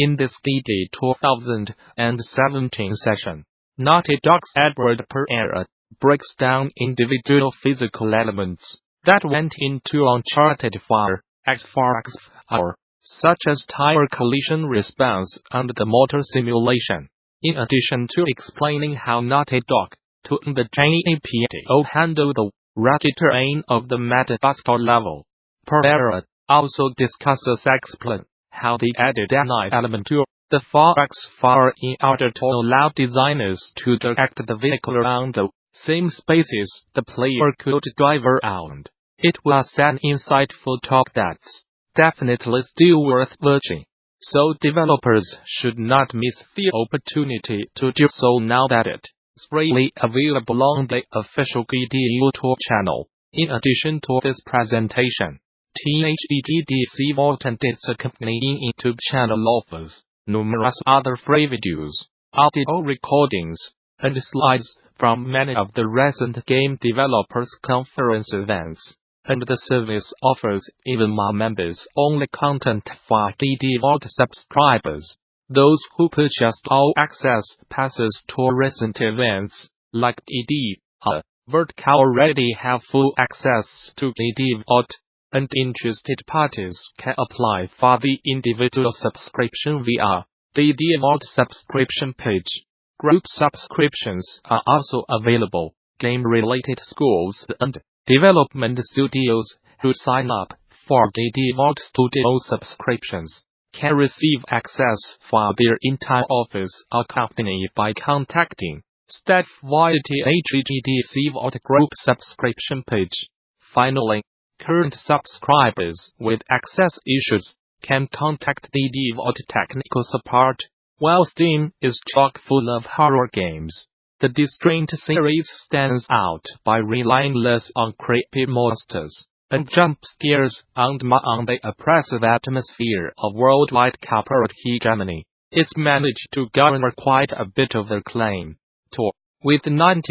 In this DD 2017 session, Naughty Dog's Edward Pereira breaks down individual physical elements that went into Uncharted 4's, such as tire collision response and the motor simulation. In addition to explaining how Naughty Dog, to the JAPDO handle the rugged terrain of the Madagascar level, Pereira also discusses how they added an element to the 4x in order to allow designers to direct the vehicle around the same spaces the player could drive around. It was an insightful talk that's definitely still worth watching, so developers should not miss the opportunity to do so now that it's freely available on the official GD YouTube channel. In addition to this presentation, THEGDC Vault and its accompanying YouTube channel offers numerous other free videos, audio recordings, and slides from many of the recent game developers conference events, and the service offers even more members-only content for DD Vault subscribers. Those who purchased all access passes to recent events, like DD Vault, already have full access to DD Vault, and interested parties can apply for the individual subscription via the DD Vault subscription page. Group subscriptions are also available. Game-related schools and development studios who sign up for DD Vault Studio subscriptions can receive access for their entire office accompanied by contacting staff via the THEGDC Vault Group subscription page. Finally, current subscribers with access issues can contact DD Vault technical support. While Steam is chock full of horror games, the Distrained series stands out by relying less on creepy monsters and jump scares and more on the oppressive atmosphere of worldwide corporate hegemony. It's managed to garner quite a bit of acclaim, too, with 98%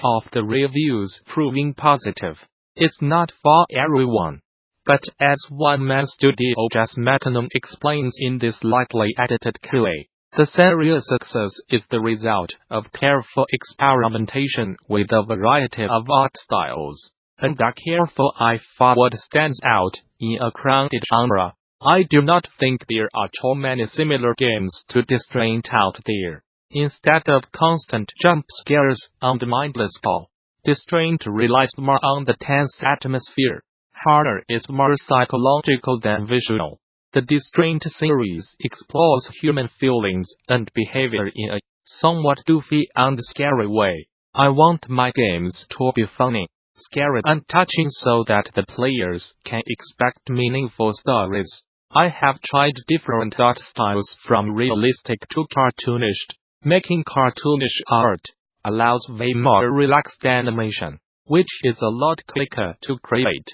of the reviews proving positive. It's not for everyone, but as one-man studio Jazz Mechanon explains in this lightly edited QA, the series' success is the result of careful experimentation with a variety of art styles, and a careful eye for what stands out in a crowded genre. I do not think there are too many similar games to Distraint out there. Instead of constant jump scares and mindless gore, Distraint relies more on the tense atmosphere. Horror is more psychological than visual. The Distraint series explores human feelings and behavior in a somewhat goofy and scary way. I want my games to be funny, scary and touching so that the players can expect meaningful stories. I have tried different art styles from realistic to cartoonish. Making cartoonish art allows way more relaxed animation, which is a lot quicker to create.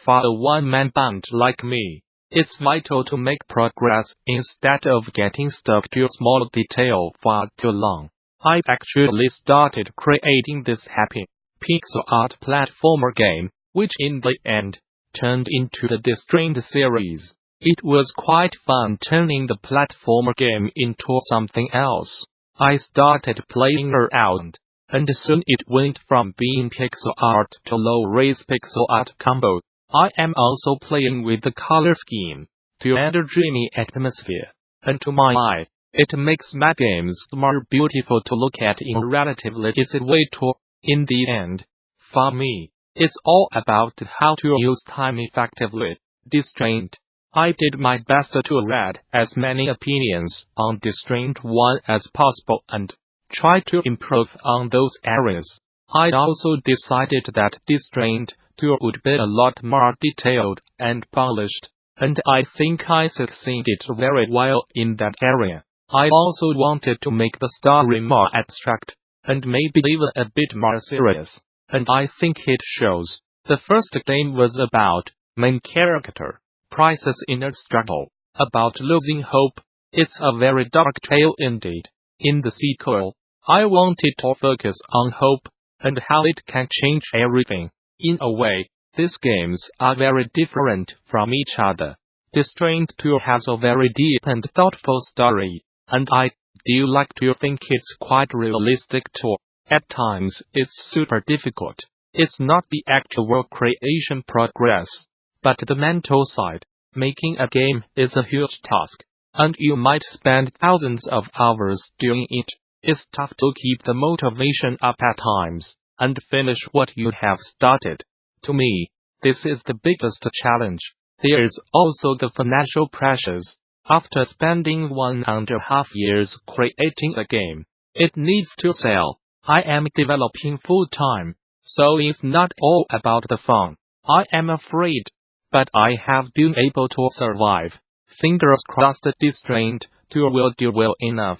For a one-man band like me, it's vital to make progress instead of getting stuck to a small detail for too long. I actually started creating this happy pixel art platformer game, which in the end turned into the Distrained series. It was quite fun turning the platformer game into something else. I started playing around, and soon it went from being pixel art to low-res pixel art combo. I am also playing with the color scheme to add a dreamy atmosphere, and to my eye, it makes my games more beautiful to look at in a relatively easy way too. In the end, for me, it's all about how to use time effectively. Distraint. I did my best to read as many opinions on Distraint 1 as possible and try to improve on those areas. I also decided that Distraint 2 would be a lot more detailed and polished, and I think I succeeded very well in that area. I also wanted to make the story more abstract, and maybe even a bit more serious, and I think it shows. The first game was about main character Price's inner struggle, about losing hope. It's a very dark tale indeed. In the sequel, I wanted to focus on hope, and how it can change everything. In a way, these games are very different from each other. Distrained has a very deep and thoughtful story, and I do like to think it's quite realistic too. At times, it's super difficult. It's not the actual creation progress, but the mental side. Making a game is a huge task, and you might spend thousands of hours doing it. It's tough to keep the motivation up at times, and finish what you have started. To me, this is the biggest challenge. There is also the financial pressures. After spending 1.5 years creating a game, it needs to sell. I am developing full-time, so it's not all about the fun. I am afraid, but I have been able to survive. Fingers crossed Distraint will do well enough.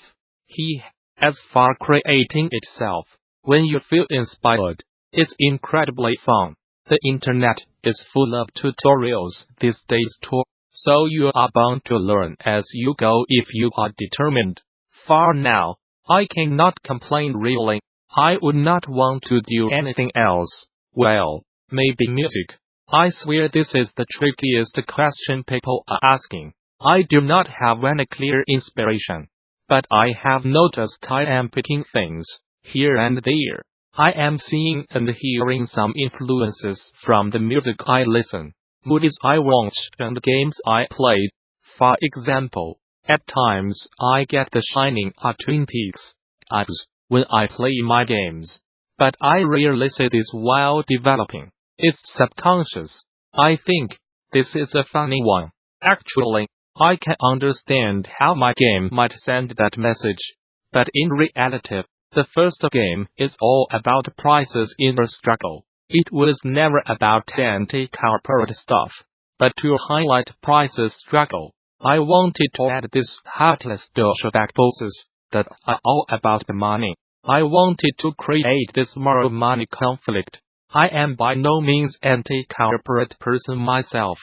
As for creating itself, when you feel inspired, it's incredibly fun. The internet is full of tutorials these days too, so you are bound to learn as you go if you are determined. For now, I cannot complain really. I would not want to do anything else. Well, maybe music. I swear this is the trickiest question people are asking. I do not have any clear inspiration, but I have noticed I am picking things here and there. I am seeing and hearing some influences from the music I listen, movies I watch, and games I played. For example, at times I get the Shining or Twin Peaks vibes when I play my games, but I rarely see this while developing. It's subconscious. I think this is a funny one. Actually, I can understand how my game might send that message, but in reality, the first game is all about prices inner struggle. It was never about anti-corporate stuff, but to highlight prices struggle. I wanted to add this heartless douchebag bosses that are all about the money. I wanted to create this moral money conflict. I am by no means anti-corporate person myself,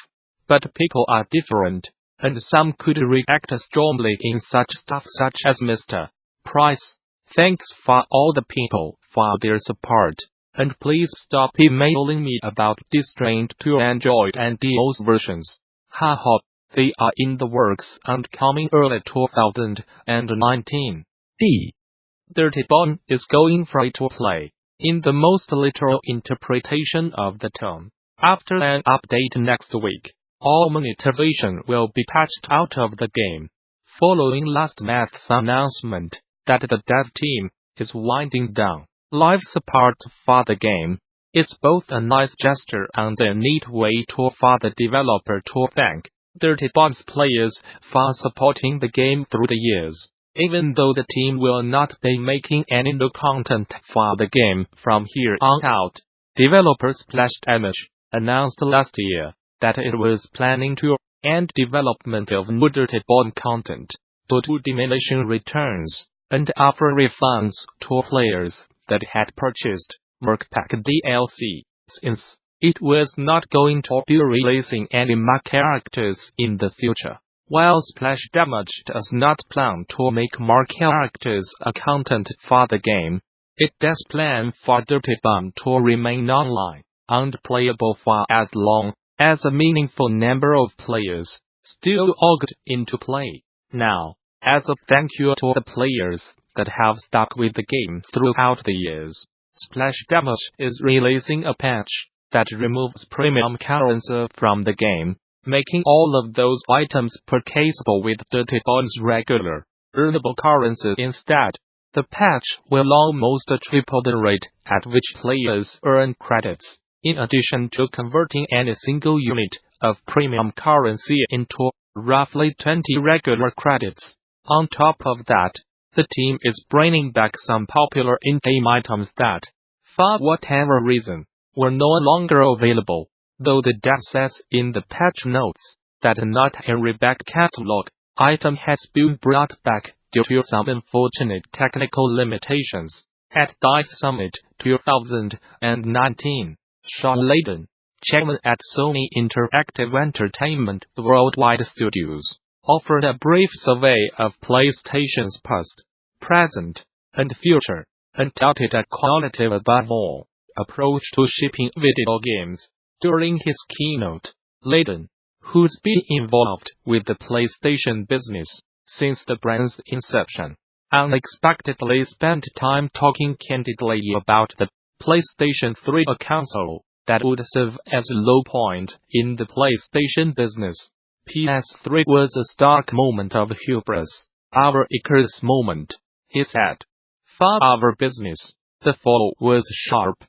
but people are different, and some could react strongly in such stuff such as Mr. Price. Thanks for all the people for their support, and please stop emailing me about Distrained Android and iOS versions. Haha, they are in the works and coming early 2019. Dirty Bomb is going free to play, in the most literal interpretation of the term. After an update next week, all monetization will be patched out of the game. Following last month's announcement that the dev team is winding down live support for the game, it's both a nice gesture and a neat way for the developer to thank Dirty Bomb's players for supporting the game through the years. Even though the team will not be making any new content for the game from here on out, developer Splash Damage announced last year that it was planning to end development of new Dirty Bomb content due to diminishing returns, and offer refunds to players that had purchased Merc Pack DLC, since it was not going to be releasing any more characters in the future. While Splash Damage does not plan to make more characters or content for the game, it does plan for Dirty Bomb to remain online and playable for as long as a meaningful number of players still logged into play. Now, as a thank you to the players that have stuck with the game throughout the years, Splash Damage is releasing a patch that removes premium currency from the game, making all of those items purchasable with Dirty Bomb's regular, earnable currency instead. The patch will almost triple the rate at which players earn credits, in addition to converting any single unit of premium currency into roughly 20 regular credits. On top of that, the team is bringing back some popular in-game items that, for whatever reason, were no longer available, though the dev says in the patch notes that not every back catalog item has been brought back due to some unfortunate technical limitations. At DICE Summit 2019, Sean Layden, chairman at Sony Interactive Entertainment Worldwide Studios, offered a brief survey of PlayStation's past, present, and future, and touted a quality above all approach to shipping video games. During his keynote, Layden, who's been involved with the PlayStation business since the brand's inception, unexpectedly spent time talking candidly about the PlayStation 3, a console that would serve as a low point in the PlayStation business. PS3 was a stark moment of hubris, our Icarus moment, he said. For our business, the fall was sharp.